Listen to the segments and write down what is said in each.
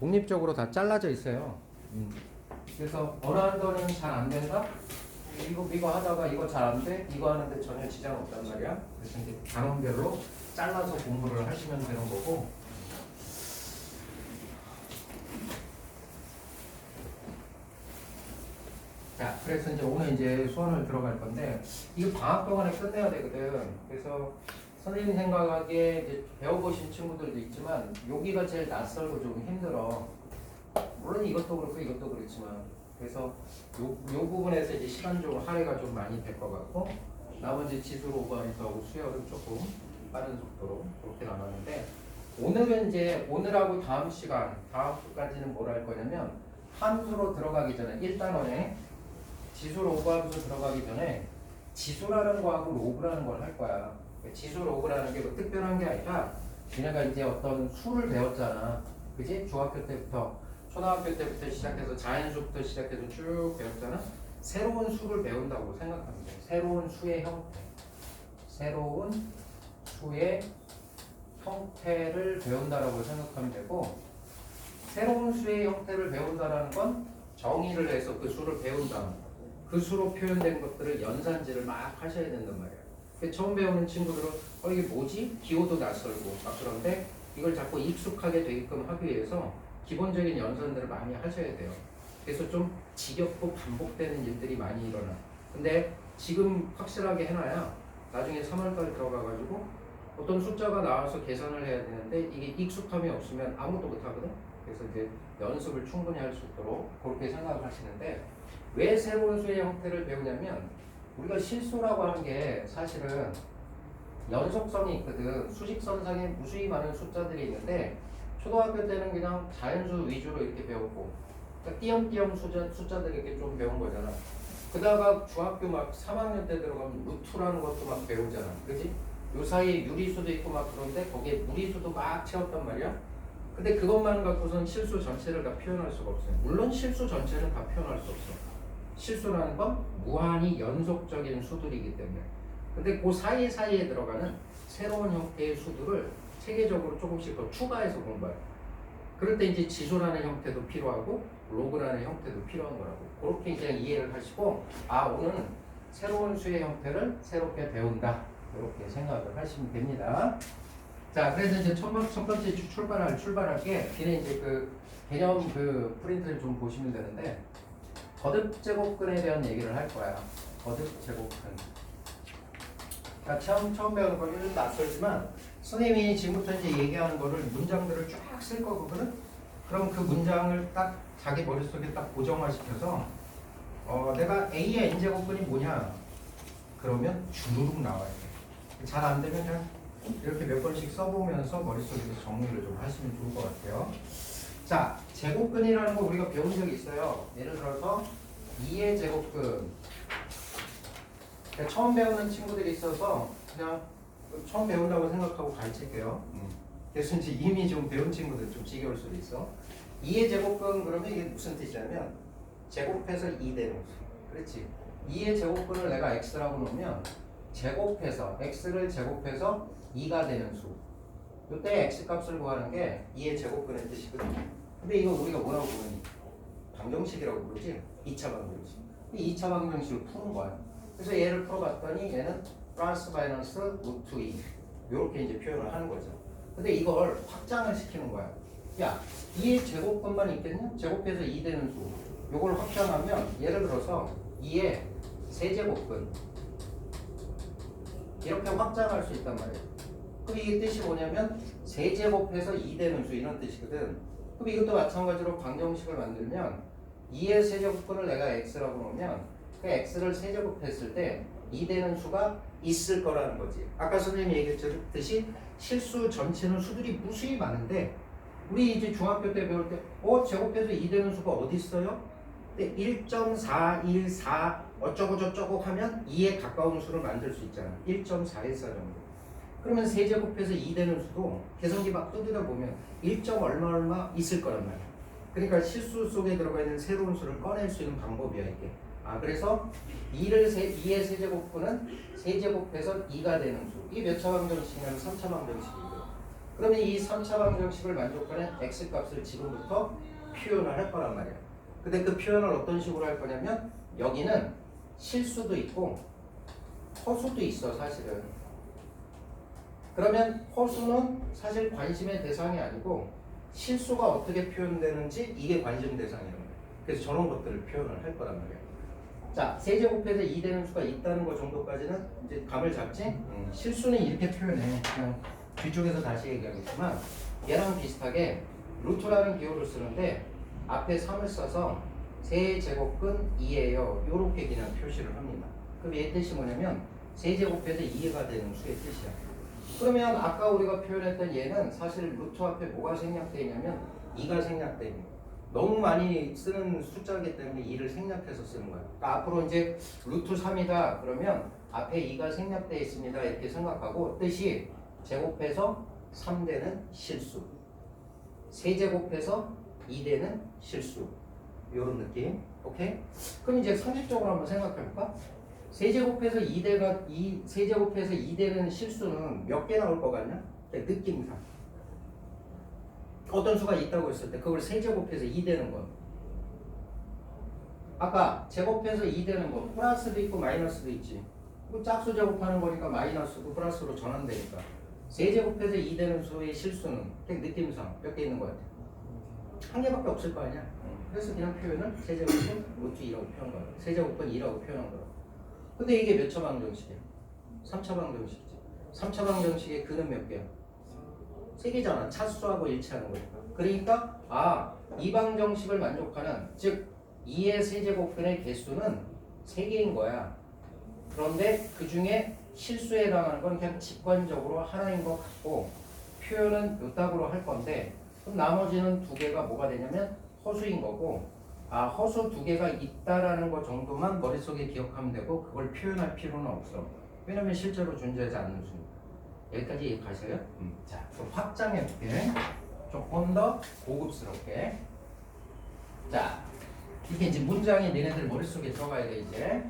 독립적으로 다 잘라져 있어요. 그래서 어느 한도는 잘 안 된다? 이거 하다가 이거 잘 안 돼? 이거 하는데 전혀 지장 없단 말이야. 그래서 이제 단원별로 잘라서 공부를 하시면 되는 거고. 자, 그래서 이제 오늘 이제 수원을 들어갈 건데, 이거 방학 동안에 끝내야 되거든. 그래서 선생님 생각하기에 이제 배워보신 친구들도 있지만, 여기가 제일 낯설고 좀 힘들어. 물론 이것도 그렇고 이것도 그렇지만. 그래서 요 부분에서 이제 시간적으로 할애가 좀 많이 될 것 같고, 나머지 지수로 오버하니까 수열은 조금 빠른 속도로 그렇게 나가는데, 오늘은 이제 오늘하고 다음 시간, 다음 주까지는 뭘 할 거냐면, 함수로 들어가기 전에 1단원에 지수 로그 함수 들어가기 전에 지수라는 거하고 로그라는 걸 할 거야. 지수 로그라는 게 뭐 특별한 게 아니라 얘네가 이제 어떤 수를 배웠잖아. 그지? 중학교 때부터 초등학교 때부터 시작해서 자연수부터 시작해서 쭉 배웠잖아. 새로운 수를 배운다고 생각하면 돼. 새로운 수의 형태. 새로운 수의 형태를 배운다라고 생각하면 되고, 새로운 수의 형태를 배운다라는 건 정의를 해서 그 수를 배운 다음 그 수로 표현된 것들을 연산지를 막 하셔야 된단 말이야. 처음 배우는 친구들은 이게 뭐지? 기호도 낯설고 막 그런데 이걸 자꾸 익숙하게 되게끔 하기 위해서 기본적인 연산들을 많이 하셔야 돼요. 그래서 좀 지겹고 반복되는 일들이 많이 일어나. 근데 지금 확실하게 해놔야 나중에 3월달 들어가가지고 어떤 숫자가 나와서 계산을 해야 되는데 이게 익숙함이 없으면 아무것도 못하거든. 그래서 이제 연습을 충분히 할 수 있도록 그렇게 생각을 하시는데, 왜 새로운 수의 형태를 배우냐면 우리가 실수라고 하는 게 사실은 연속성이 있거든. 수직선상에 무수히 많은 숫자들이 있는데 초등학교 때는 그냥 자연수 위주로 이렇게 배웠고, 그러니까 띄엄띄엄 숫자들 이렇게 좀 배운 거잖아. 그다가 중학교 막 3학년 때 들어가면 루트라는 것도 막 배우잖아. 그지? 요 사이에 유리수도 있고 막 그런데 거기에 무리수도 막 채웠단 말이야. 근데 그것만 갖고선 실수 전체를 다 표현할 수가 없어요. 물론 실수 전체는 다 표현할 수 없어. 실수라는 건 무한히 연속적인 수들이기 때문에. 근데 그 사이사이에 들어가는 새로운 형태의 수들을 체계적으로 조금씩 더 추가해서 공부해요. 그럴 때 이제 지수라는 형태도 필요하고 로그라는 형태도 필요한 거라고. 그렇게 이제 이해를 하시고, 오늘은 새로운 수의 형태를 새롭게 배운다. 이렇게 생각을 하시면 됩니다. 자, 그래서 이제 첫 번째 출발할 게, 걔네 이제 그 개념 그 프린트를 좀 보시면 되는데, 거듭 제곱근에 대한 얘기를 할 거야. 거듭 제곱근. 그러니까 처음 배우는 건 좀 낯설지만, 선생님이 지금부터 이제 얘기하는 거를 문장들을 쫙 쓸 거거든? 그럼 그 문장을 딱 자기 머릿속에 딱 고정화시켜서, 내가 A의 n제곱근이 뭐냐? 그러면 주르륵 나와야 돼. 잘 안 되면 그냥 이렇게 몇 번씩 써보면서 머릿속에서 정리를 좀 하시면 좋을 것 같아요. 자, 제곱근이라는 거 우리가 배운 적이 있어요. 예를 들어서 2의 제곱근. 그러니까 처음 배우는 친구들이 있어서 그냥 처음 배운다고 생각하고 가르칠게요. 그래서 이제 이미 좀 배운 친구들 좀 지겨울 수도 있어. 2의 제곱근 그러면 이게 무슨 뜻이냐면 제곱해서 2 되는 수. 그렇지? 2의 제곱근을 내가 x라고 놓으면 제곱해서 x를 제곱해서 2가 되는 수. 이때 x 값을 구하는 게 2의 제곱근의 뜻이거든. 근데 이거 우리가 뭐라고 부르니? 방정식이라고 부르지? 2차 방정식. 이 2차 방정식을 푸는 거야. 그래서 얘를 풀어봤더니 얘는 플러스 마이너스 루트 2 이렇게 이제 표현을 하는 거죠. 근데 이걸 확장을 시키는 거야. 야, 2의 제곱근만 있겠냐? 제곱해서 2 되는 수. 이걸 확장하면 예를 들어서 2의 세제곱근 이렇게 확장할 수 있단 말이에요. 그럼 이게 뜻이 뭐냐면 세제곱해서 2 되는 수 이런 뜻이거든. 그럼 이것도 마찬가지로 방정식을 만들면 2의 세제곱근을 내가 x라고 놓으면 그 x를 세제곱했을 때 2 되는 수가 있을 거라는 거지. 아까 선생님이 얘기했듯이 실수 전체는 수들이 무수히 많은데 우리 이제 중학교 때 배울 때 제곱해서 2 되는 수가 어디 있어요? 1.414 어쩌고 저쩌고 하면 2에 가까운 수를 만들 수 있잖아. 1.414 정도. 그러면 세제곱해서 2 되는 수도 계산기 막 두드려 보면 1. 얼마 있을 거란 말이야. 그러니까 실수 속에 들어가 있는 새로운 수를 꺼낼 수 있는 방법이야 이게. 그래서 2의 세제곱분은 세제곱해서 2가 되는 수. 이게 몇 차 방정식이냐면 3차 방정식이고. 그러면 이 3차 방정식을 만족하는 x값을 지금부터 표현을 할 거란 말이야. 근데 그 표현을 어떤 식으로 할 거냐면 여기는 실수도 있고 허수도 있어 사실은. 그러면 허수는 사실 관심의 대상이 아니고 실수가 어떻게 표현되는지 이게 관심 대상이란 말이야. 그래서 저런 것들을 표현을 할 거란 말이야. 자, 세제곱해서 2 되는 수가 있다는 것 정도까지는 이제 감을 잡지? 실수는 이렇게 표현해. 그냥 뒤쪽에서 다시 얘기하겠지만 얘랑 비슷하게 루트라는 기호를 쓰는데 앞에 3을 써서 세제곱근 2예요. 요렇게 그냥 표시를 합니다. 그럼 얘 뜻이 뭐냐면 세제곱해서 2가 되는 수의 뜻이야. 그러면 아까 우리가 표현했던 얘는 사실 루트 앞에 뭐가 생략되어 있냐면 2가 생략되어 있는 거야. 너무 많이 쓰는 숫자이기 때문에 2를 생략해서 쓰는 거야. 그러니까 앞으로 이제 루트 3이다 그러면 앞에 2가 생략되어 있습니다 이렇게 생각하고 뜻이 제곱해서 3되는 실수, 세제곱해서 2되는 실수, 이런 느낌. 오케이? 그럼 이제 상식적으로 한번 생각해 볼까? 세제곱해서 2세제곱해서 2되는 실수는 몇 개 나올 것 같냐? 느낌상 어떤 수가 있다고 했을 때 그걸 세제곱해서 2되는 건 아까 제곱해서 2되는 거 플러스도 있고 마이너스도 있지. 짝수 제곱하는 거니까 마이너스도 플러스로 전환되니까 세제곱해서 2되는 수의 실수는 느낌상 몇 개 있는 것 같아? 한 개밖에 없을 거 아니야. 그래서 그냥 표현을 세제곱은 루트 2라고 표현한 거야. 세제곱은 2라고 표현한 거야. 근데 이게 몇 차 방정식이야? 3차 방정식이지. 3차 방정식의 근은 몇 개야? 3개잖아. 차수하고 일치하는 거니까. 그러니까 이 방정식을 만족하는 즉 2의 세제곱근의 개수는 3개인 거야. 그런데 그 중에 실수에 해당하는 건 그냥 직관적으로 하나인 것 같고 표현은 요따구로 할 건데 그럼 나머지는 2개가 뭐가 되냐면 허수인 거고 허수 2개가 있다라는 것 정도만 머릿속에 기억하면 되고 그걸 표현할 필요는 없어. 왜냐면 실제로 존재하지 않는 수니까. 여기까지 가셔요? 자, 좀 확장해볼게. 조금 더 고급스럽게. 자, 이게 이제 문장이 너네들 머릿속에 들어가야 돼 이제.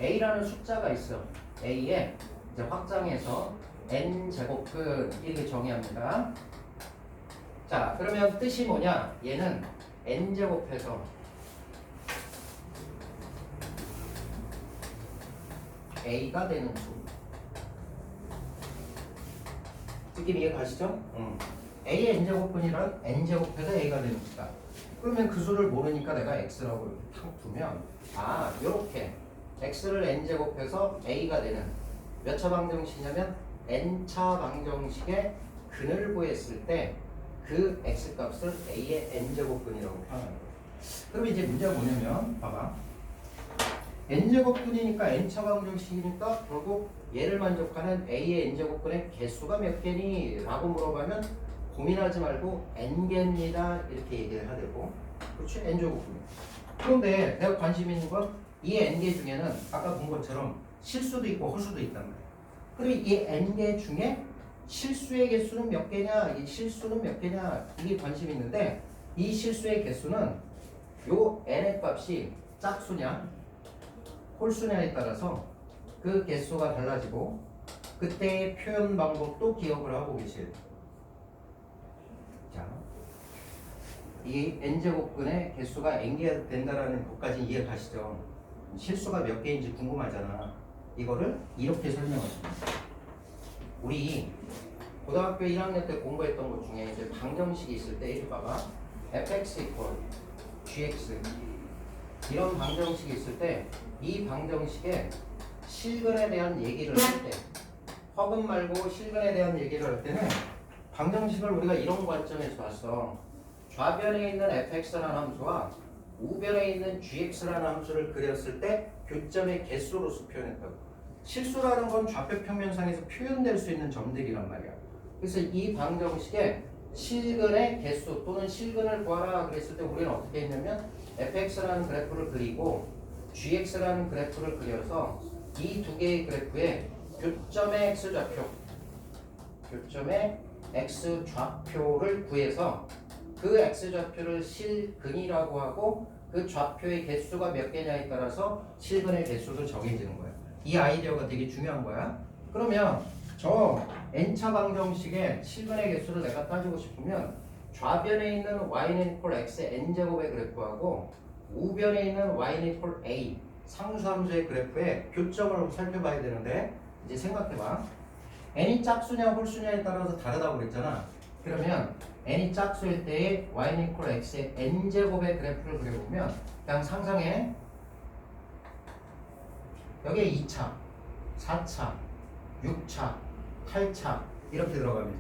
A라는 숫자가 있어. A에 이제 확장해서 n제곱근 이렇게 정의합니다. 자, 그러면 뜻이 뭐냐? 얘는 n제곱해서 A가 되는 수. 느낌 이해 가시죠? A의 n제곱분이란 n제곱해서 A가 되는 수다. 그러면 그 수를 모르니까 내가 x라고 이렇게 탁 두면 요렇게 x를 n제곱해서 A가 되는 몇 차 방정식이냐면 n차 방정식의 근을 구했을 때 그 x값을 A의 n제곱분이라고 표현하는 거예요. 그럼 이제 문제가 뭐냐면 봐봐. n제곱분이니까 n차 방정식이니까 결국 얘를 만족하는 A의 n제곱분의 개수가 몇 개니? 라고 물어보면 고민하지 말고 n개입니다 이렇게 얘기를 해야 되고 그렇지? n제곱분. 그런데 내가 관심 있는 건 이 n개 중에는 아까 본 것처럼 실수도 있고 허수도 있단 말이야. 그럼 이 n개 중에 실수의 개수는 몇 개냐? 이 실수는 몇 개냐? 이게 관심이 있는데 이 실수의 개수는 요 n의 값이 짝수냐 홀수냐에 따라서 그 개수가 달라지고 그때의 표현 방법도 기억을 하고 계실. 자, 이 n제곱근의 개수가 n개가 된다라는 것까지 이해 가시죠? 실수가 몇 개인지 궁금하잖아. 이거를 이렇게 설명합니다. 우리 고등학교 1학년 때 공부했던 것 중에 이제 방정식이 있을 때 이렇게 봐봐. fx equal gx 이런 방정식이 있을 때 이 방정식에 실근에 대한 얘기를 할 때 허근 말고 실근에 대한 얘기를 할 때는 방정식을 우리가 이런 관점에서 봤어. 좌변에 있는 fx라는 함수와 우변에 있는 gx라는 함수를 그렸을 때 교점의 개수로서 표현했다고. 실수라는 건 좌표 평면상에서 표현될 수 있는 점들이란 말이야. 그래서 이 방정식에 실근의 개수 또는 실근을 구하라 그랬을 때 우리는 어떻게 했냐면 fx라는 그래프를 그리고 gx라는 그래프를 그려서 이 두 개의 그래프에 교점의 x좌표를 구해서 그 x좌표를 실근이라고 하고 그 좌표의 개수가 몇 개냐에 따라서 실근의 개수도 정해지는 거야. 이 아이디어가 되게 중요한 거야. 그러면 저 n차 방정식의 실근의 개수를 내가 따지고 싶으면 좌변에 있는 y는 이퀄 x의 n제곱의 그래프하고 우변에 있는 y는 이퀄 a 상수함수의 그래프의 교점을 살펴봐야 되는데 이제 생각해봐. n이 짝수냐 홀수냐에 따라서 다르다고 그랬잖아. 그러면 n이 짝수일 때의 y는 이퀄 x의 n제곱의 그래프를 그려보면 그냥 상상해. 여기에 2차, 4차, 6차, 8차 이렇게 들어가면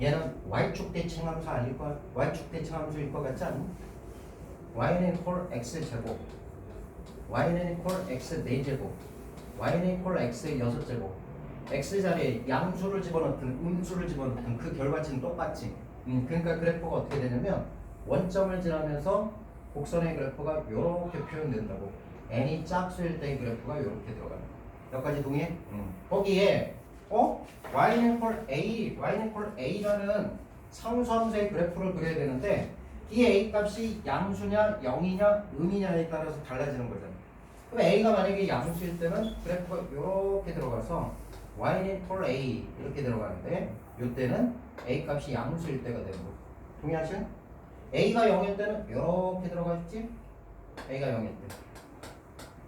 얘는 y축 대칭함수 아닐 거 y축 대칭함수일 것 같지 않니? y는 이퀄 x 제곱, y는 이퀄 x 4제곱, y는 이퀄 x 6제곱. x 자리에 양수를 집어넣든 음수를 집어넣든 그 결과치는 똑같지. 그러니까 그래프가 어떻게 되냐면 원점을 지나면서 곡선의 그래프가 이렇게 표현된다고. n이 짝수일 때의 그래프가 이렇게 들어가는 거야. 여기까지 동의해? 거기에 y는 이퀄 a, y는 이퀄 a라는 상수함수의 그래프를 그려야 되는데 이 a 값이 양수냐 0이냐 음이냐에 따라서 달라지는 거잖아. 그럼 a가 만약에 양수일 때는 그래프가 이렇게 들어가서 y는 이퀄 a 이렇게 들어가는데 이때는 a 값이 양수일 때가 되는 거야. 동의하시죠? a가 0일 때는 이렇게 들어가겠지? a가 0일 때.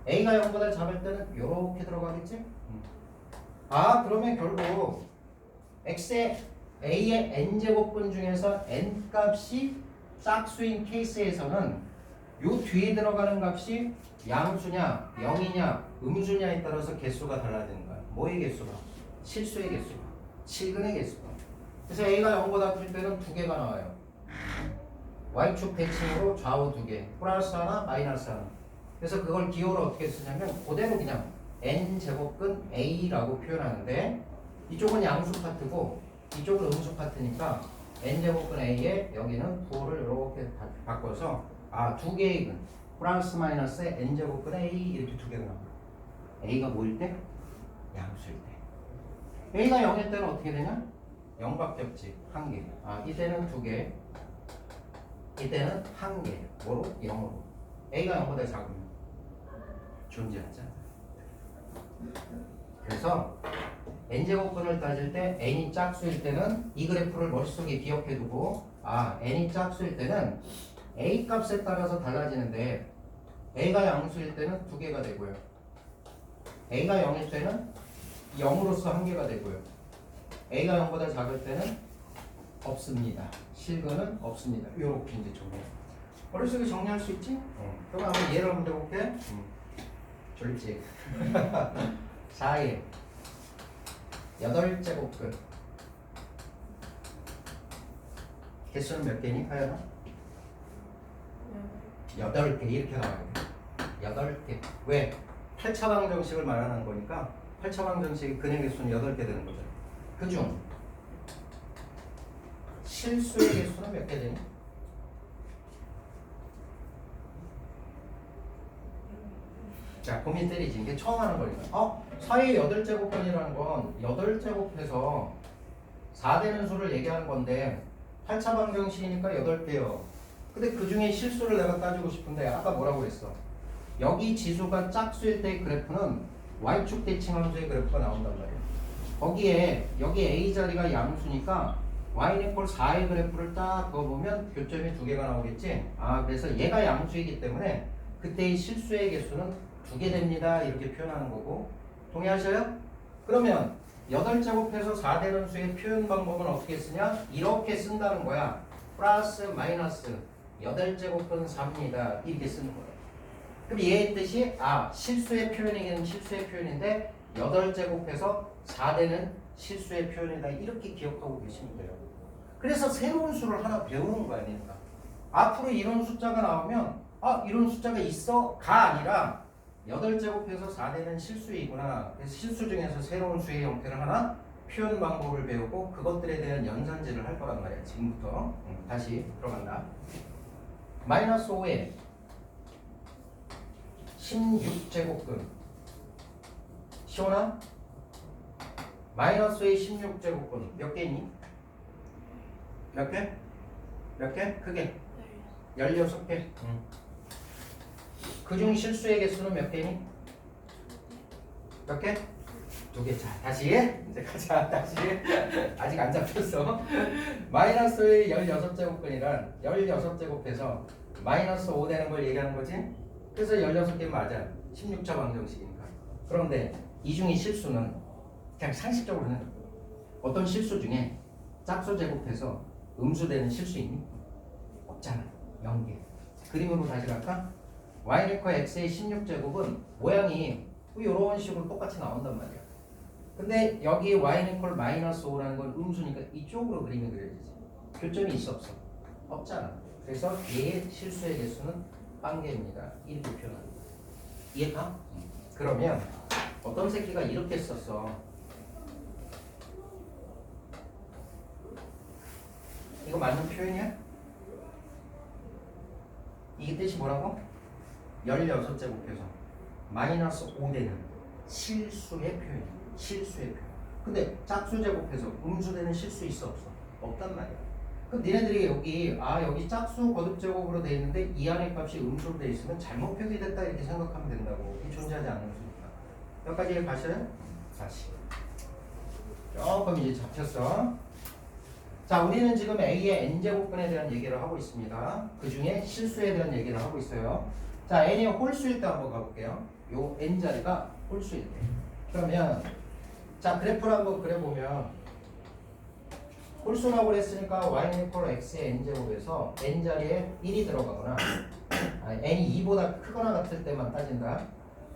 a가 0보다 작을 때는 이렇게 들어가겠지? 그러면 결국 x의 a의 n제곱분 중에서 n 값이 짝수인 케이스에서는 요 뒤에 들어가는 값이 양수냐 0이냐 음수냐에 따라서 개수가 달라지는 거야. 뭐의 개수가? 실수의 개수가, 실근의 개수가. 그래서 a가 0보다 클 때는 두 개가 나와요. y축 대칭으로 좌우 두 개, 플러스 하나 마이너스 하나. 그래서 그걸 기호를 어떻게 쓰냐면 그대로 그냥 n제곱근 a라고 표현하는데 이쪽은 양수 파트고 이쪽은 음수 파트니까 n제곱근 a에 여기는 부호를 이렇게 바꿔서 두 개의 근 플러스 마이너스에 n제곱근 a 이렇게 두 개가 나와요. a가 뭐일 때? 양수일 때. a가 0일 때는 어떻게 되냐? 0밖에 없지. 한 개. 이때는 두 개. 이때는 한 개. 뭐로? 0으로. a가 0보다 작으면 존재하지 않아. 그래서 n제곱근을 따질 때 n이 짝수일 때는 이 그래프를 머릿속에 기억해두고 n이 짝수일 때는 a 값에 따라서 달라지는데 a가 양수일 때는 두 개가 되고요. a가 0일 때는 0으로서 한 개가 되고요. a가 0보다 작을 때는 없습니다. 실근은 없습니다. 이렇게 이제 정리해. 머릿속에 정리할 수 있지? 그럼 한번 예를 한번 해볼게. 졸립지? 4에 8제곱근 개수는 몇 개니? 하연아? 8개 이렇게 나와야 돼. 8개. 왜? 8차 방정식을 말하는 거니까 8차 방정식의 근의 개수는 8개 되는 거잖아. 그중 실수의 개수는 몇 개 되니? 자, 고민 때리지. 이게 처음 하는 거니까. 4의 8제곱근이라는 건 8제곱해서 4되는 수를 얘기하는 건데 8차 방정식이니까 8개요. 근데 그 중에 실수를 내가 따지고 싶은데 아까 뭐라고 그랬어? 여기 지수가 짝수일 때의 그래프는 y축 대칭함수의 그래프가 나온단 말이야. 거기에 여기 a 자리가 양수니까 y는 이퀄 4의 그래프를 딱 그어보면 교점이 두 개가 나오겠지? 그래서 얘가 양수이기 때문에 그때의 실수의 개수는 2개 됩니다. 이렇게 표현하는 거고. 동의하셔요? 그러면 8제곱해서 4되는 수의 표현 방법은 어떻게 쓰냐? 이렇게 쓴다는 거야. 플러스 마이너스 8제곱은 4입니다. 이렇게 쓰는 거예요. 그럼 얘의 뜻이 실수의 표현이긴 실수의 표현인데 8제곱해서 4되는 실수의 표현이다. 이렇게 기억하고 계시면 돼요. 그래서 새로운 수를 하나 배우는 거 아닙니까? 앞으로 이런 숫자가 나오면 이런 숫자가 있어가 아니라 8제곱해서 4되는 실수이구나. 그래서 실수 중에서 새로운 수의 형태를 하나 표현 방법을 배우고 그것들에 대한 연산제를 할 거란 말이야. 지금부터. 다시 들어간다. 마이너스 5에 16제곱근 시원아? 마이너스 5에 16제곱근 몇 개니? 몇 개? 몇 개? 크게 16개. 그중 실수의 개수는 몇 개니? 몇 개? 두 개. 자, 다시 이제 가자. 다시 아직 안 잡혔어. 마이너스의 16제곱근이란 16제곱해서 마이너스 5 되는 걸 얘기하는 거지. 그래서 16개 맞아. 16차 방정식이니까. 그런데 이 중에 실수는 그냥 상식적으로는 어떤 실수 중에 짝수 제곱해서 음수 되는 실수 있니? 없잖아. 0개. 그림으로 다시 갈까? y q x의 16제곱은 모양이 이런 식으로 똑같이 나온단 말이야. 근데 여기 y q 마이너스 5라는 건 음수니까 이쪽으로 그림이 그려지지. 교점이 있어 없어? 없잖아. 그래서 얘의 실수의 개수는 빵개입니다. 이렇게 표현합니다. 이해가? 그러면 어떤 새끼가 이렇게 썼어. 이거 맞는 표현이야? 이게 뜻이 뭐라고? 16제곱해서 마이너스 5 되는 실수의 표현. 실수의 표현. 근데 짝수 제곱해서 음수 되는 실수 있어 없어? 없단 말이야. 그럼 니네들이 여기 짝수 거듭 제곱으로 돼 있는데 이 안의 값이 음수로 돼 있으면 잘못 표기됐다 이렇게 생각하면 된다고. 이게 존재하지 않는 수니까. 여기까지 가실래요? 다시. 조금 이제 잡혔어. 자, 우리는 지금 A의 n제곱근에 대한 얘기를 하고 있습니다. 그 중에 실수에 대한 얘기를 하고 있어요. 자, n이 홀수일 때 한번 가볼게요. 요 n자리가 홀수일 때. 그러면 자, 그래프를 한번 그려보면 홀수라고 그랬으니까 y는 x의 n제곱에서 n자리에 1이 들어가거나 n이 2보다 크거나 같을 때만 따진다.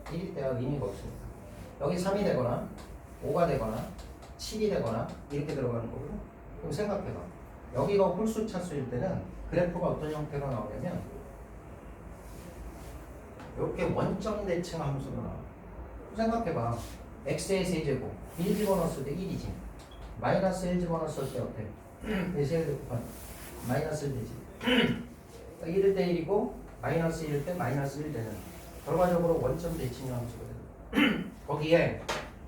1일 때와 의미가 없습니다. 여기 3이 되거나 5가 되거나 7이 되거나 이렇게 들어가는 거거든. 그럼 생각해봐. 여기가 홀수 차수일 때는 그래프가 어떤 형태로 나오냐면 이렇게 원점 대칭 함수로 나와. 생각해봐. x의 세제곱 1 집어넣었을 때 1이지. 마이너스 1 집어넣었을 때 어때? 4세 곱한 마이너스 1 되지. 1일 때 1이고 마이너스 1일 때 마이너스 1 되는 결과적으로 원점 대칭 함수거든. 거기에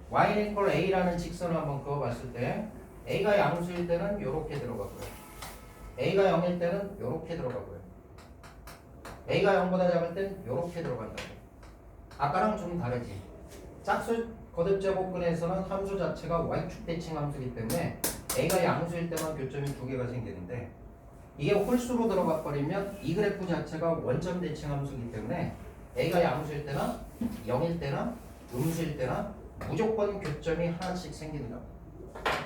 y = a라는 직선을 한번 그어봤을 때 a가 양수일 때는 이렇게 들어가고요. a가 0일 때는 이렇게 들어가고요. a가 0보다 작을 땐 이렇게 들어간다고. 아까랑 좀 다르지. 짝수 거듭제곱근에서는 함수 자체가 y축 대칭 함수이기 때문에 a가 양수일 때만 교점이 두 개가 생기는데 이게 홀수로 들어가 버리면 이 그래프 자체가 원점 대칭 함수이기 때문에 a가 양수일 때나 0일 때나 음수일 때나 무조건 교점이 하나씩 생긴다.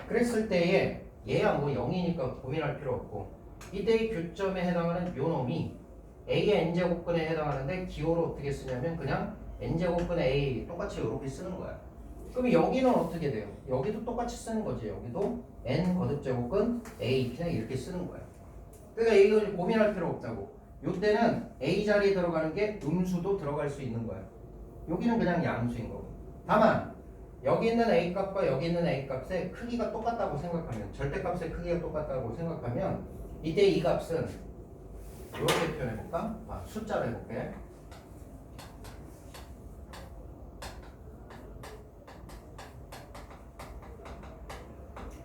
그랬을 때에 얘야 뭐 0이니까 고민할 필요 없고 이때의 교점에 해당하는 요 놈이 a의 n제곱근에 해당하는데 기호를 어떻게 쓰냐면 그냥 n제곱근 a 똑같이 이렇게 쓰는 거야. 그럼 여기는 어떻게 돼요? 여기도 똑같이 쓰는 거지. 여기도 n 거듭제곱근 a 그냥 이렇게 쓰는 거야. 그러니까 이걸 고민할 필요 없다고. 요때는 a 자리에 들어가는 게 음수도 들어갈 수 있는 거야. 여기는 그냥 양수인 거고. 다만 여기 있는 a 값과 여기 있는 a 값의 크기가 똑같다고 생각하면 절대값의 크기가 똑같다고 생각하면 이때 이 값은 이렇게 표현해볼까? 숫자로 해볼게.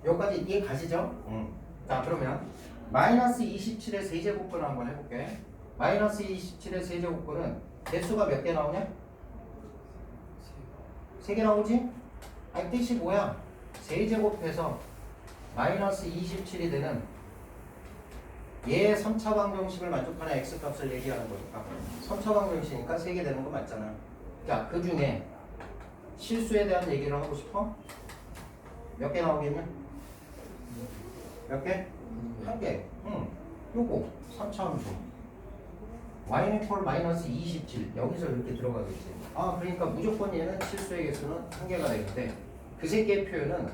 여기까지 이해 가시죠? 자, 그러면 마이너스 27의 세제곱근을 한번 해볼게. 마이너스 27의 세제곱근은 개수가 몇 개 나오냐? 3개 나오지? 아니 뜻이 뭐야? 세제곱해서 마이너스 27이 되는 얘의 3차 방정식을 만족하는 x값을 얘기하는 거니까 3차 방정식이니까 3개 되는 거 맞잖아. 자, 그 중에 실수에 대한 얘기를 하고 싶어? 몇 개 나오겠냐? 몇 개? 한 개. 요거 3차 함수 y는 콜 마이너스 27 여기서 이렇게 들어가겠지. 그러니까 무조건 얘는 실수의 개수는 한 개가 되는데 그 세 개의 표현은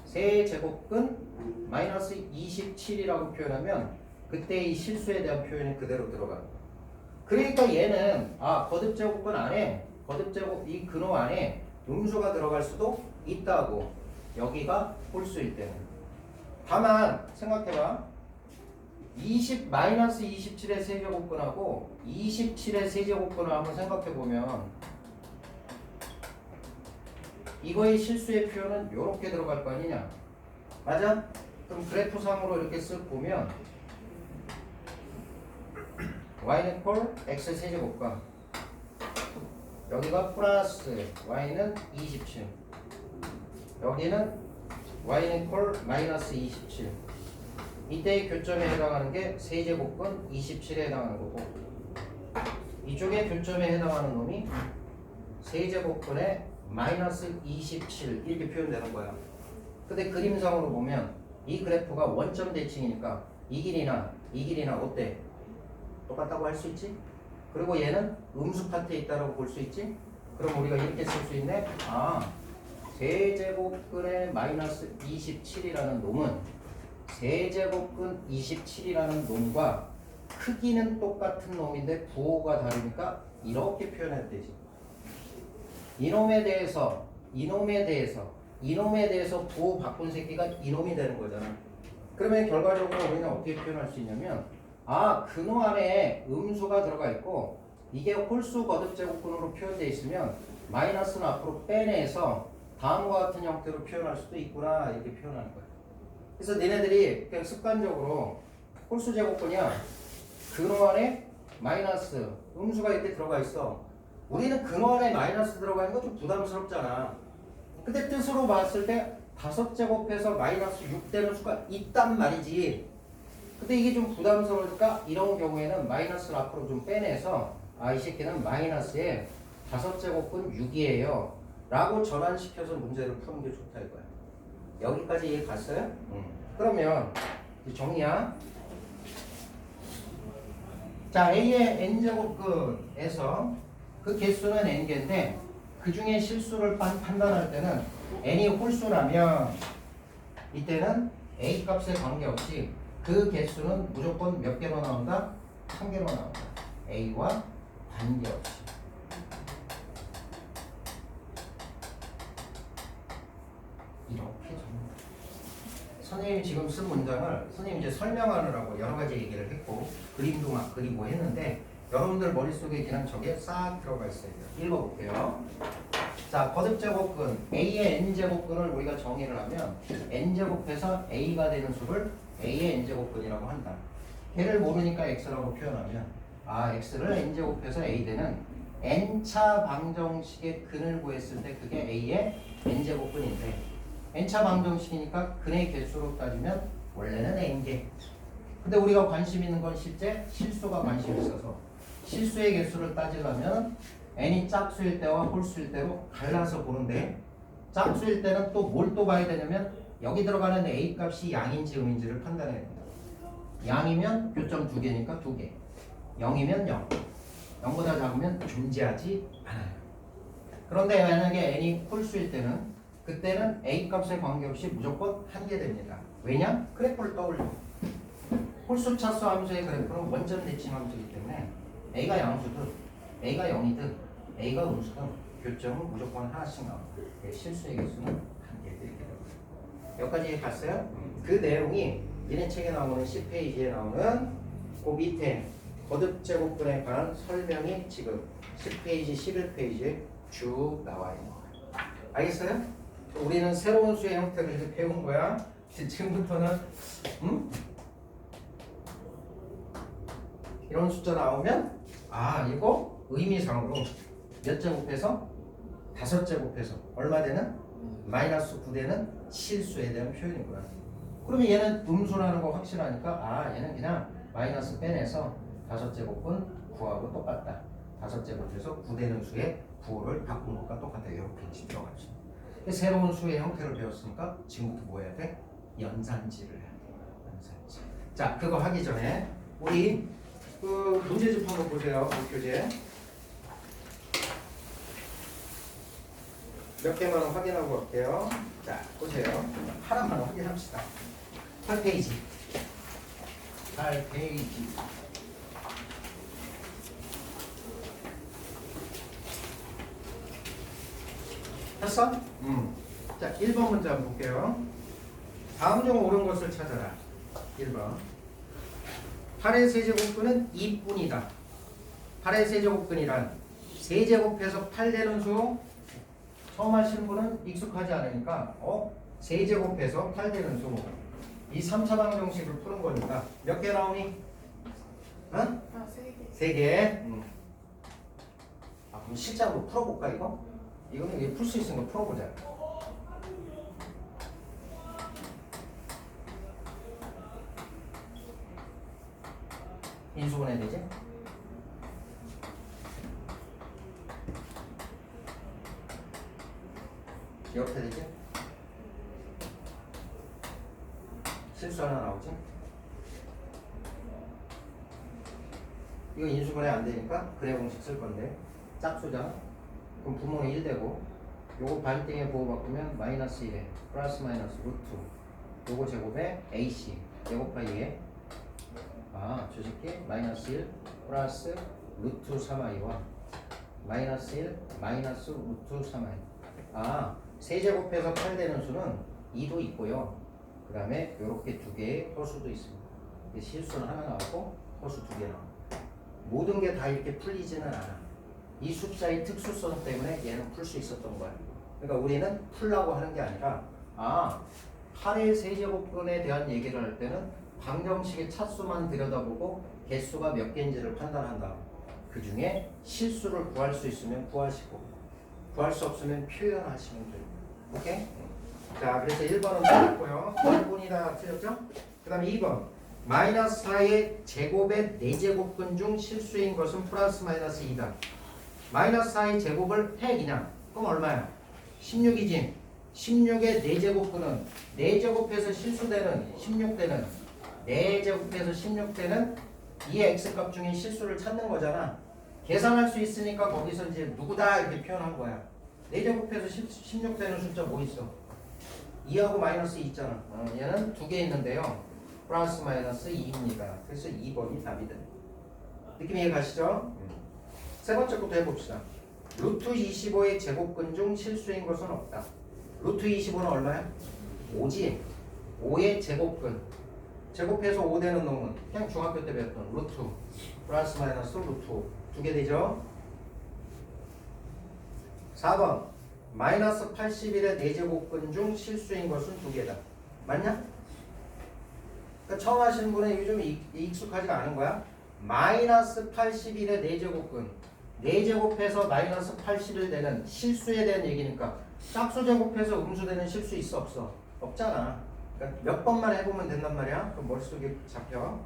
세제곱근 마이너스 27이라고 표현하면 그때 이 실수에 대한 표현이 그대로 들어가. 그러니까 얘는 거듭제곱근 안에 거듭제곱 이 근호 안에 음수가 들어갈 수도 있다고. 여기가 홀수일 때는. 다만 생각해봐. 마이너스 27의 세제곱근하고 27의 세제곱근을 한번 생각해보면 이거의 실수의 표현은 이렇게 들어갈 거 아니냐? 맞아? 그럼 그래프상으로 이렇게 쓱 보면 y는 콜 x 세제곱과 여기가 플러스 y는 27 여기는 y는 equal 마이너스 27. 이때의 교점에 해당하는 게 세제곱근 27에 해당하는 거고, 이쪽에 교점에 해당하는 놈이 세제곱근의 마이너스 27 이렇게 표현되는 거야. 근데 그림상으로 보면 이 그래프가 원점 대칭이니까 이 길이나 어때? 똑같다고 할 수 있지? 그리고 얘는 음수 파트에 있다고 볼 수 있지? 그럼 우리가 이렇게 쓸 수 있네? 아, 세제곱근의 마이너스 27이라는 놈은 세제곱근 27이라는 놈과 크기는 똑같은 놈인데 부호가 다르니까 이렇게 표현해도 되지. 이놈에 대해서 부호 바꾼 새끼가 이놈이 되는 거잖아. 그러면 결과적으로 우리는 어떻게 표현할 수 있냐면, 아, 근호 안에 음수가 들어가 있고 이게 홀수 거듭 제곱근으로 표현되어 있으면 마이너스는 앞으로 빼내서 다음과 같은 형태로 표현할 수도 있구나, 이렇게 표현하는 거야. 그래서 니네들이 그냥 습관적으로 홀수 제곱근이야, 근호 안에 마이너스 음수가 이렇게 들어가 있어. 우리는 근호 안에 마이너스 들어가 있는 거 좀 부담스럽잖아. 근데 뜻으로 봤을 때 5제곱해서 마이너스 6 되는 수가 있단 말이지. 근데 이게 좀 부담스러우니까 이런 경우에는 마이너스를 앞으로 좀 빼내서, 아, 이 새끼는 마이너스에 5제곱은 6이에요 라고 전환시켜서 문제를 푸는 게 좋다 이거야. 여기까지 이해 갔어요? 그러면 정리야. 자, A의 n제곱근에서 그 개수는 n개인데 그 중에 실수를 판단할 때는 n이 홀수라면 이때는 A 값에 관계없이 그 개수는 무조건 몇 개로 나온다? 한 개로 나온다. A와 관계없이. 이렇게 정리합니다. 선생님이 지금 쓴 문장을 선생님이 이제 설명하느라고 여러 가지 얘기를 했고 그림도 막 그리고 했는데 여러분들 머릿속에 그냥 저게 싹 들어가 있어요. 읽어볼게요. 자, 거듭제곱근 A의 n제곱근을 우리가 정의를 하면 n제곱해서 A가 되는 수를 A의 n제곱근이라고 한다. 걔를 모르니까 x라고 표현하면, 아, x를 n제곱해서 A 되는 n차 방정식의 근을 구했을 때 그게 A의 n제곱근인데, n차 방정식이니까 근의 개수로 따지면 원래는 n개. 근데 우리가 관심 있는 건 실제 실수가 관심 있어서 실수의 개수를 따지려면 n이 짝수일 때와 홀수일 때로 갈라서 보는데, 짝수일 때는 또 뭘 또 봐야 되냐면 여기 들어가는 a 값이 양인지 음인지를 판단해야 됩니다. 양이면 교점 2개니까 2개, 0이면 0, 0보다 작으면 존재하지 않아요. 그런데 만약에 n이 홀수일 때는 그때는 a 값에 관계없이 무조건 1개 됩니다. 왜냐? 그래프를 떠올려. 홀수 차수 함수의 그래프는 원점 대칭 함수이기 때문에 a가 양수든 a가 0이든 a가 음수든 교점은 무조건 하나씩 나옵니다. 실수의 개수는 1개 이렇게 됩니다. 여기까지 갔어요? 그 내용이 얘네 책에 나오는 10페이지에 나오는 그 밑에 거듭제곱근에 관한 설명이 지금 10페이지, 11페이지에 쭉 나와 있는 거예요. 알겠어요? 우리는 새로운 수의 형태를 이제 배운 거야. 지금부터는 이런 숫자 나오면, 아, 이거 의미상으로 몇 제곱해서? 5제곱해서 얼마 되는? 마이너스 9 되는 실수에 대한 표현이구나. 그러면 얘는 음수라는 거 확실하니까, 아, 얘는 그냥 마이너스 빼내서 5제곱은 9하고 똑같다. 5제곱해서 9 되는 수의 부호를 바꾼 것과 똑같다. 이렇게 집중하죠. 새로운 수의 형태를 배웠으니까 지금부터 뭐 해야 돼? 연산지를 해야 돼. 연산지. 자, 그거 하기 전에 우리 그 문제집 한번 보세요. 교재 몇 개만 확인하고 갈게요. 자, 보세요. 하나만 확인합시다. 8페이지. 8페이지. 했어? 자, 1번 문제 한번 볼게요. 다음 중 옳은 것을 찾아라. 1번. 8의 세제곱근은 2뿐이다. 8의 세제곱근이란 세제곱해서 8 되는 수, 처음 하시는 분은 익숙하지 않으니까 세제곱해서 8 되는 수, 이 3차 방정식을 푸는 거니까 몇 개 나오니? 어? 3개. 아, 그럼 실제로 풀어볼까 이거? 이거는 풀 수 있으면 풀어보자. 인수분해 되지? 이거 어떻게 되지? 실수 하나 나오지? 이거 인수분해 안 되니까 그래 공식 쓸 건데 짝수잖아. 그럼 분모는 1 되고 요거 반띵에 보호 바꾸면 마이너스 1에 플러스 마이너스 루트 요거 제곱에 AC 제곱하기에 저 새끼 마이너스 1 플러스 루트 3i와 마이너스 1 마이너스 루트 3i 세제곱해서 8 되는 수는 2도 있고요. 그 다음에 요렇게 두 개의 허수도 있습니다. 실수는 하나 나오고 허수 두 개 나옵니다. 모든 게 다 이렇게 풀리지는 않아. 이 숫자의 특수성 때문에 얘는 풀 수 있었던 거야. 그러니까 우리는 풀라고 하는 게 아니라 8의 세제곱근에 대한 얘기를 할 때는 방정식의 차수만 들여다보고 개수가 몇 개인지를 판단한다. 그 중에 실수를 구할 수 있으면 구하시고 구할 수 없으면 표현하시면 돼요. 오케이? 자, 그래서 1번은 틀렸고요. 1번이 다 틀렸죠? 그 다음에 2번 마이너스 4의 제곱의 4제곱근 중 실수인 것은 플러스 마이너스 2다. 마이너스 4의 제곱을 해 그냥. 그럼 얼마야? 16이지. 16의 4제곱근은 4제곱해서 실수되는 16되는 4제곱해서 16되는 이 x값 중에 실수를 찾는 거잖아. 계산할 수 있으니까 거기서 이제 누구다 이렇게 표현한 거야. 4제곱해서 16되는 숫자 뭐 있어? 2하고 마이너스 2 있잖아. 얘는 두 개 있는데요. 플러스 마이너스 2입니다. 그래서 2번이 답이 돼. 느낌 이해 가시죠? 세 번째 것도 해봅시다. 루트 25의 제곱근 중 실수인 것은 없다. 루트 25는 얼마야? 5지. 5의 제곱근. 제곱해서 5 되는 놈은 그냥 중학교 때 배웠던 루트 플러스 마이너스 루트 두 개 되죠? 4번 마이너스 81의 4제곱근 중 실수인 것은 두 개다. 맞냐? 그러니까 처음 하시는 분은 요즘 익숙하지가 않은 거야. 마이너스 81의 4제곱근 4제곱해서 마이너스 81 되는 실수에 대한 얘기니까 짝수 제곱해서 음수 되는 실수 있어 없어? 없잖아. 그러니까 몇 번만 해보면 된단 말이야. 그럼 머릿속에 잡혀.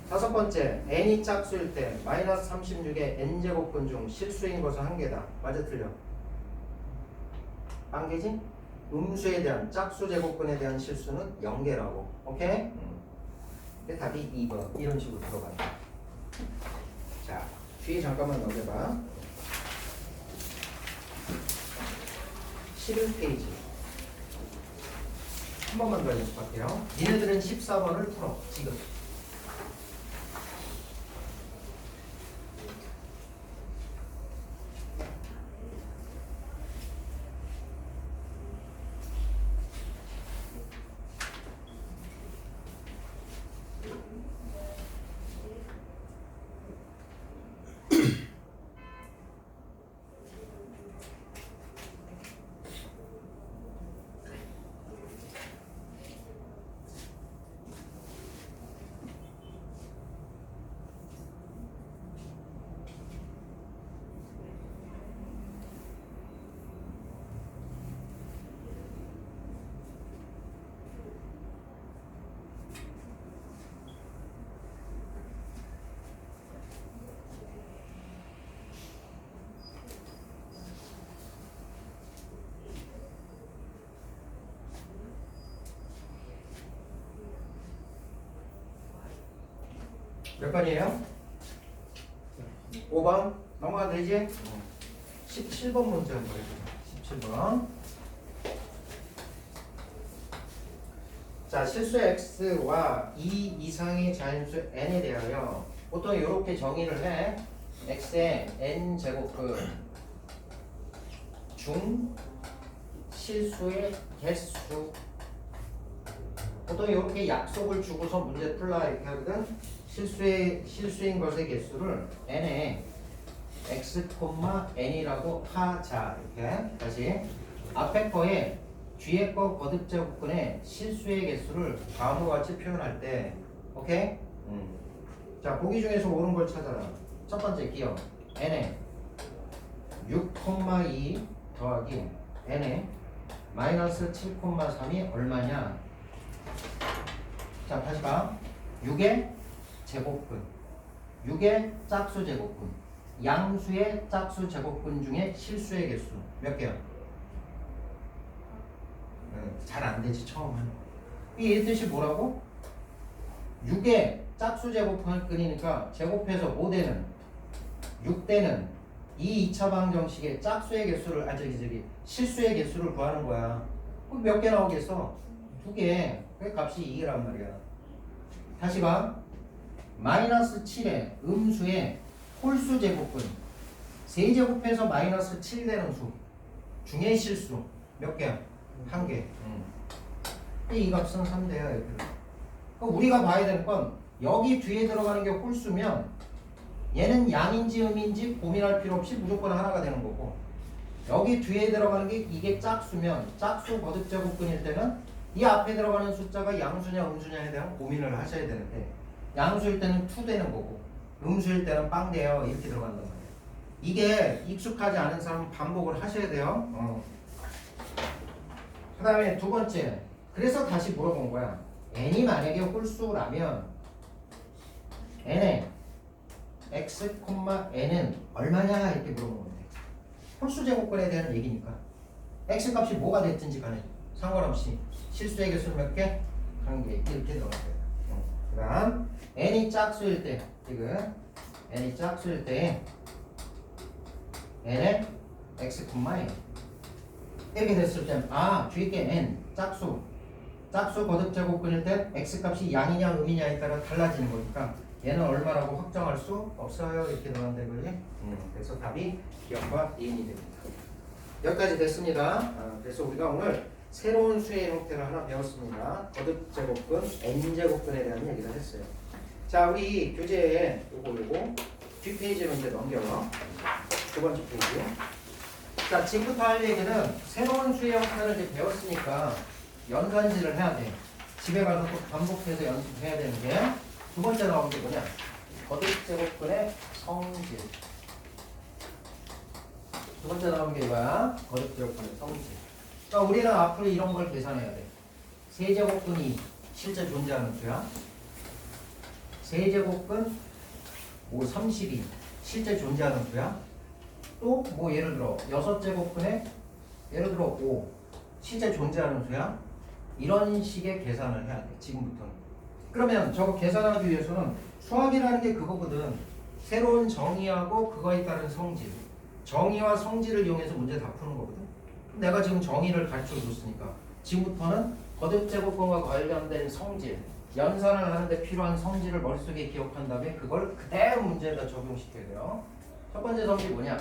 다섯 번째 n이 짝수일 때 마이너스 36의 n제곱근 중 실수인 것은 한 개다. 맞아 틀려? 한 개지? 음수에 대한 짝수 제곱근에 대한 실수는 0개라고. 오케이? 답이 2번 이런 식으로 들어간다. 자, 뒤에 잠깐만 넘겨봐. 11페이지 한 번만 더 연습할게요. 니네들은 14번을 풀어 지금. 몇 번이에요? 5번 넘어가도 되지? 17번 문제 한번 해보자. 17번. 자, 실수 x와 2 이상의 자연수 n에 대하여 보통 이렇게 정의를 해. x의 n 제곱근 중 실수의 개수. 보통 이렇게 약속을 주고서 문제 풀라 이렇게 하거든. 실수인 것의 개수를 n에 x, n이라고 하자. 이렇게 다시 앞에 거에 뒤에 거 거듭제곱근의 실수의 개수를 다음과 같이 표현할 때 오케이? 자, 보기 중에서 옳은 걸 찾아라. 첫 번째 기억 n에 6,2 더하기 n에 마이너스 7,3이 얼마냐. 자, 다시 봐. 6에 제곱근 6의 짝수 제곱근 양수의 짝수 제곱근 중에 실수의 개수 몇 개야? 잘 안 되지 처음은. 이 뜻이 뭐라고? 6의 짝수 제곱근이니까 제곱해서 뭐 되는 6대는 이 2차 방정식의 짝수의 개수를 실수의 개수를 구하는 거야. 그럼 몇 개 나오겠어? 2개. 그 값이 2란 말이야. 다시 봐. 마이너스 7의 음수의 홀수 제곱근 세제곱해서 마이너스 7 되는 수 중에 실수 몇 개야? 1개. 이 값은 3대야. 그럼 우리가 봐야 되는 건 여기 뒤에 들어가는 게 홀수면 얘는 양인지 음인지 고민할 필요 없이 무조건 하나가 되는 거고, 여기 뒤에 들어가는 게 이게 짝수면 짝수 거듭제곱근일 때는 이 앞에 들어가는 숫자가 양수냐 음수냐에 대한 고민을 하셔야 되는데, 양수일 때는 2 되는 거고 음수일 때는 빵 돼요. 이렇게 들어간단 말이에요. 이게 익숙하지 않은 사람은 반복을 하셔야 돼요. 그 다음에 두 번째, 그래서 다시 물어본 거야. n이 만약에 홀수라면 n의 x, n은 얼마냐 이렇게 물어본 건데, 홀수 제곱근에 대한 얘기니까 x 값이 뭐가 됐든지 간에 상관없이 실수의 개수는 몇 개? 1개 이렇게 들어갔어요. 그 다음 n이 짝수일 때, 지금 n이 짝수일 때 n의 x, n 이렇게 됐을 때 뒤에 게 n 짝수 거듭제곱근일 때 x 값이 양이냐 음이냐에 따라 달라지는 거니까 얘는 얼마라고 확정할 수 없어요. 이렇게 나왔는데 그지? 그래서 답이 기억과 이인이 됩니다. 여기까지 됐습니다. 그래서 우리가 오늘 새로운 수의 형태를 하나 배웠습니다. 거듭제곱근, n제곱근에 대한 얘기를 했어요. 자, 우리 교재에 요거 뒷페이지로 이제 넘겨요. 두 번째 페이지. 자, 지금부터 할 얘기는 새로운 수의 형태를 이제 배웠으니까 연관지를 해야 돼. 집에 가서 또 반복해서 연습해야 되는 게 두 번째 나온 게 뭐냐? 거듭제곱근의 성질. 두 번째 나온 게 뭐야? 거듭제곱근의 성질. 그러니까 우리는 앞으로 이런 걸 계산해야 돼. 세제곱근이 실제 존재하는 수야. 세제곱근 32 실제 존재하는 수야. 또 뭐 예를 들어 6제곱근에 예를 들어 5 실제 존재하는 수야. 이런 식의 계산을 해야 돼. 지금부터는. 그러면 저거 계산하기 위해서는 수학이라는 게 그거거든. 새로운 정의하고 그거에 따른 성질, 정의와 성질을 이용해서 문제 다 푸는 거거든. 내가 지금 정의를 가르쳐 줬으니까 지금부터는 거듭제곱근과 관련된 성질, 연산을 하는데 필요한 성질을 머릿속에 기억한 다음에 그걸 그대로 문제에다 적용시켜야 돼요. 첫 번째 성질 뭐냐?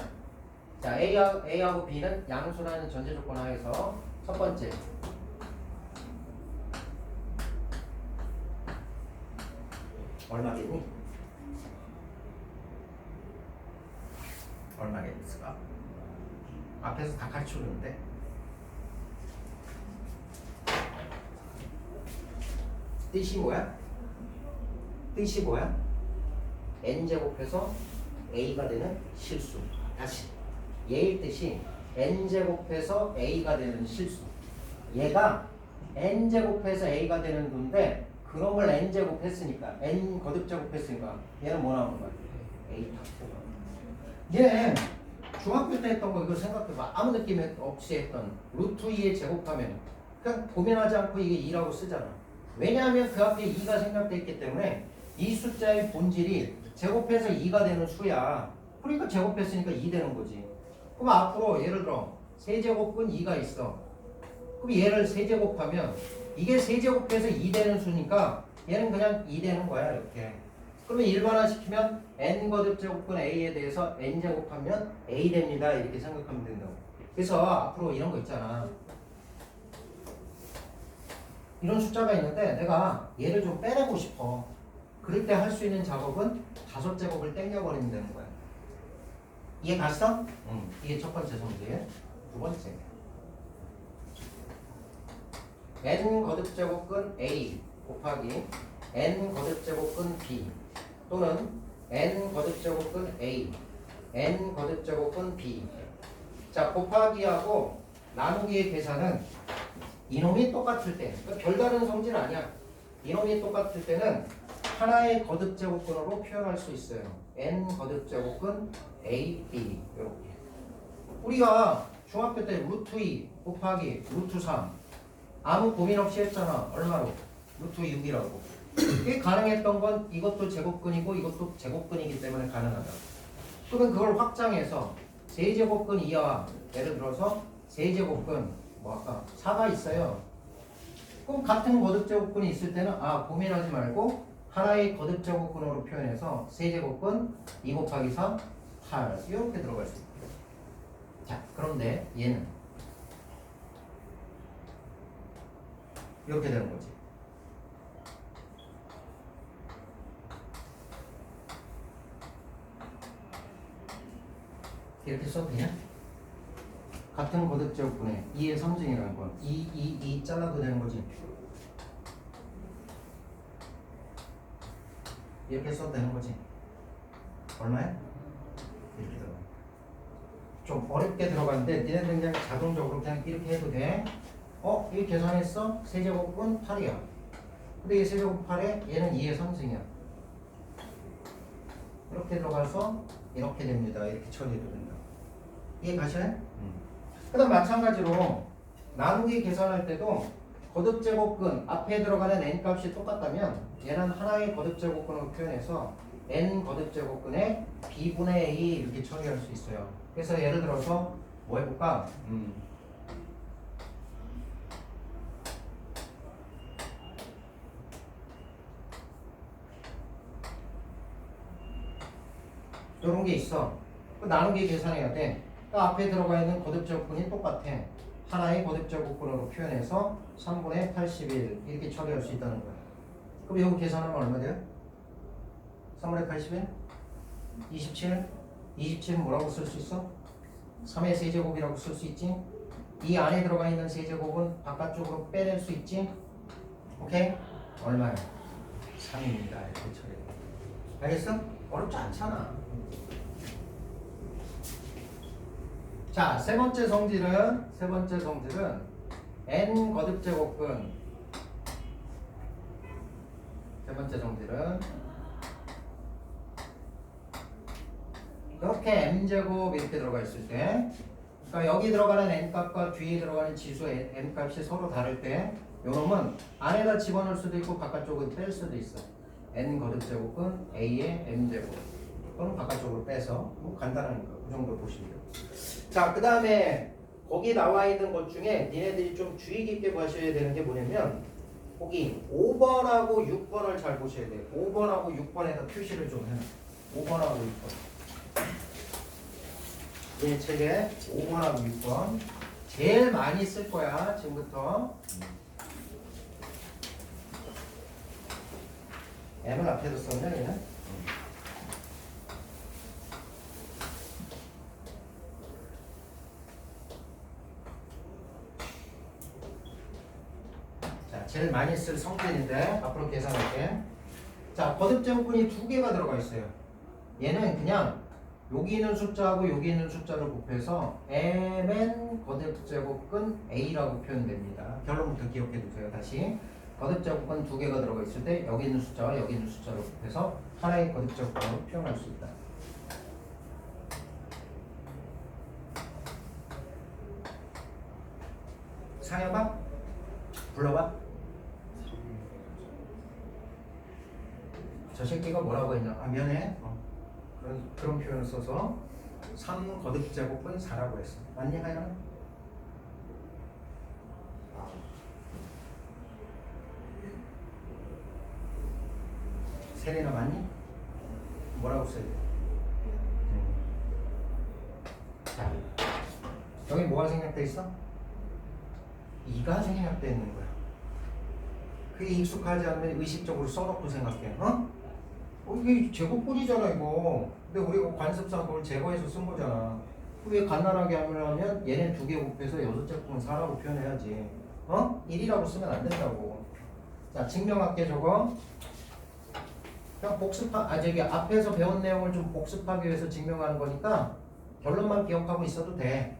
자, A하고 B는 양수라는 전제 조건 하에서 첫 번째 얼마겠니? 얼마겠을까? 앞에서 다 가르쳐주는데 뜻이 뭐야? n제곱해서 a가 되는 실수. 다시 얘의 뜻이 n제곱해서 a가 되는 실수. 얘가 n제곱해서 a가 되는 건데 그런 걸 n제곱 했으니까 n 거듭제곱 했으니까 얘는 뭐 나오는 거야? a 탑. 얘 중학교 때 했던 거 이거 생각해봐. 아무 느낌 없이 했던 루트 2에 제곱하면 그냥 고민하지 않고 이게 2라고 쓰잖아. 왜냐하면 그 앞에 2가 생략되어 있기 때문에 이 숫자의 본질이 제곱해서 2가 되는 수야. 그러니까 제곱했으니까 2 되는 거지. 그럼 앞으로 예를 들어 세제곱근 2가 있어. 그럼 얘를 세제곱하면 이게 세제곱해서 2 되는 수니까 얘는 그냥 2 되는 거야. 이렇게. 그러면 일반화시키면 n 거듭제곱근 a에 대해서 n 제곱하면 a 됩니다. 이렇게 생각하면 된다고. 그래서 앞으로 이런 거 있잖아. 이런 숫자가 있는데 내가 얘를 좀 빼내고 싶어. 그럴 때 할 수 있는 작업은 5제곱을 땡겨버리면 되는 거야. 이해 갔어? 이게 첫 번째 성질. 두 번째. n 거듭제곱근 a 곱하기 n 거듭제곱근 b 또는 n 거듭제곱근 a n 거듭제곱근 b. 자, 곱하기하고 나누기의 계산은 이놈이 똑같을 때, 그러니까 별다른 성질 아니야. 이놈이 똑같을 때는 하나의 거듭 제곱근으로 표현할 수 있어요. n 거듭 제곱근 a, b 이렇게. 우리가 중학교 때 루트 2 곱하기 루트 3 아무 고민 없이 했잖아. 얼마로? 루트 6이라고. 이게 가능했던 건 이것도 제곱근이고 이것도 제곱근이기 때문에 가능하다. 그러면 그걸 확장해서 세제곱근 이하, 예를 들어서 세제곱근 뭐 아까 4가 있어요. 그럼 같은 거듭제곱근이 있을 때는 고민하지 말고 하나의 거듭제곱근으로 표현해서 세제곱근 2 곱하기 3, 8 이렇게 들어갈 수 있어요. 자, 그런데 얘는 이렇게 되는 거지. 이렇게 써도 되냐? 같은 거듭제곱근에 2의 3승이라는 건 2 잘라도 되는 거지. 이렇게 써도 되는 거지. 얼마야? 이렇게 들어가. 좀 어렵게 들어가는데 니네들 그냥 자동적으로 그냥 이렇게 해도 돼. 이거 계산했어? 세제곱근 8이야. 근데 이 세제곱 8에 얘는 2의 3승이야. 이렇게 들어가서 이렇게 됩니다. 이렇게 처리해도 된다. 이해 가시나요? 그 다음 마찬가지로 나누기 계산할 때도 거듭제곱근 앞에 들어가는 n 값이 똑같다면 얘는 하나의 거듭제곱근으로 표현해서 n 거듭제곱근의 b분의 a 이렇게 처리할 수 있어요. 그래서 예를 들어서 뭐 해볼까? 이런 게 있어. 나누기 계산해야 돼. 앞에 들어가 있는 거듭제곱근이 똑같아. 하나의 거듭제곱근으로 표현해서 3분의 81 이렇게 처리할 수 있다는 거야. 그럼 이거 계산하면 얼마 돼요? 3분의 81? 27? 27은 뭐라고 쓸 수 있어? 3의 세제곱이라고 쓸 수 있지? 이 안에 들어가 있는 세제곱은 바깥쪽으로 빼낼 수 있지? 오케이? 얼마야? 3입니다. 이렇게 처리해. 알겠어? 어렵지 않잖아. 자, 세 번째 성질은 n 거듭제곱근. 세 번째 성질은 이렇게 m제곱 이렇게 들어가 있을 때, 그러니까 여기 들어가는 n값과 뒤에 들어가는 지수 n값이 서로 다를 때 요놈은 안에다 집어넣을 수도 있고 바깥쪽으로 뺄 수도 있어. n 거듭제곱근 a의 m제곱. 그럼 바깥쪽으로 빼서 뭐 간단하니까 그 정도 보시면 돼요. 자, 그 다음에 거기 나와 있는 것 중에 니네들이 좀 주의 깊게 보셔야 되는 게 뭐냐면 거기 5번하고 6번을 잘 보셔야 돼요. 5번하고 6번에다 표시를 좀 해놔. 5번하고 6번. 얘 책에 5번하고 6번 제일 많이 쓸 거야 지금부터. M을 앞에도 썼냐 얘는? 제일 많이 쓸 성질인데 앞으로 계산할게. 자, 거듭제곱근이 두 개가 들어가 있어요. 얘는 그냥 여기 있는 숫자하고 여기 있는 숫자를 곱해서 mn 거듭제곱근 a라고 표현됩니다. 결론부터 기억해 두세요. 다시 거듭제곱근 두 개가 들어가 있을 때 여기 있는 숫자와 여기 있는 숫자를 곱해서 하나의 거듭제곱근으로 표현할 수 있다. 상해봐? 불러봐? 저 새끼가 뭐라고 했냐? 미안해. 그런 표현을 써서 3 거듭제곱근 4라고 했어. 맞니 하연아? 세리나 맞니? 뭐라고 써야 돼? 자, 여기 뭐가 생략돼 있어? 2가 생략돼 있는 거야. 그게 익숙하지 않으면 의식적으로 써놓고 생각해. 이게 제곱근이잖아 이거. 근데 우리가 관습상 그걸 제거해서 쓴 거잖아. 왜 간단하게 하면 얘네 두 개 곱해서 6제곱은 4라고 표현해야지. 1이라고 쓰면 안 된다고. 자, 증명할게 저거. 그냥 저기 앞에서 배운 내용을 좀 복습하기 위해서 증명하는 거니까 결론만 기억하고 있어도 돼.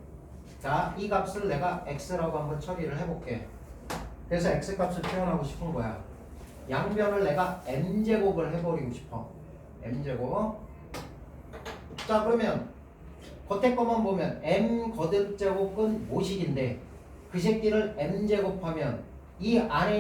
자, 이 값을 내가 x라고 한번 처리를 해볼게. 그래서 x 값을 표현하고 싶은 거야. 양변을 내가 m제곱을 해버리고 싶어. m제곱. 자, 그러면 겉에 것만 보면 m 거듭제곱은 모식인데 그 새끼를 m제곱하면 이 안에